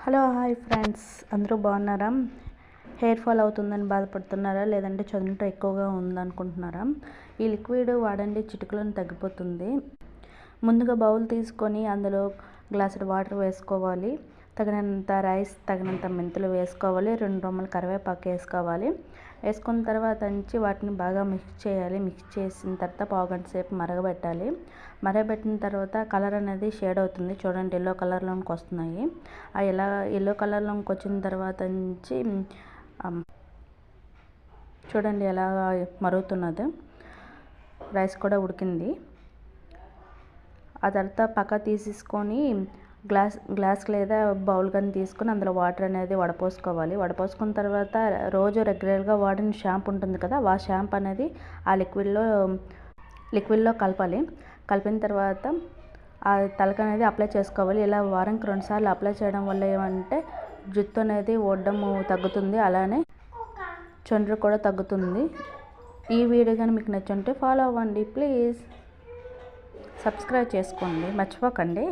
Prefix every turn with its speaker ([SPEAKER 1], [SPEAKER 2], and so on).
[SPEAKER 1] Hello hi friends, అందరూ బాగున్నారా? Hair fall అవుతుందని బాధపడుతున్నారా, లేదంటే చదువుతో ఎక్కువగా ఉందనుకుంటున్నారా? ఈ లిక్విడ్ వాడండి, చిటికలను తగ్గిపోతుంది. ముందుగా బౌల్ తీసుకొని అందులో గ్లాసుడు వాటర్ వేసుకోవాలి. తగినంత రైస్, తగినంత మెంతులు వేసుకోవాలి. 2 రెమ్మలు కరివేపాకు వేసుకోవాలి. వేసుకున్న తర్వాత వాటిని బాగా మిక్స్ చేయాలి. మిక్స్ చేసిన తర్వాత పావుగంట సేపు మరగబెట్టాలి. మరగబెట్టిన తర్వాత కలర్ అనేది షేడ్ అవుతుంది. చూడండి, ఎల్లో కలర్లోకి వస్తున్నాయి. ఎల్లో కలర్లోకి వచ్చిన తర్వాత చూడండి ఎలా మరుగుతున్నది. రైస్ కూడా ఉడికింది. ఆ తర్వాత పక్క తీసేసుకొని గ్లాస్ లేదా బౌల్ కానీ తీసుకొని అందులో వాటర్ అనేది వడపోసుకోవాలి. వడపోసుకున్న తర్వాత రోజు రెగ్యులర్గా వాడిన షాంపూ ఉంటుంది కదా, ఆ షాంపూ అనేది ఆ లిక్విడ్లో కలపాలి. కలిపిన తర్వాత ఆ తలకు అనేది అప్లై చేసుకోవాలి. ఇలా వారానికి 2 సార్లు అప్లై చేయడం వల్ల ఏమంటే జుట్టు అనేది ఊడడము తగ్గుతుంది, అలానే చుండ్రు కూడా తగ్గుతుంది. ఈ వీడియో కానీ మీకు నచ్చుంటే ఫాలో అవ్వండి. ప్లీజ్ సబ్స్క్రైబ్ చేసుకోండి, మర్చిపోకండి.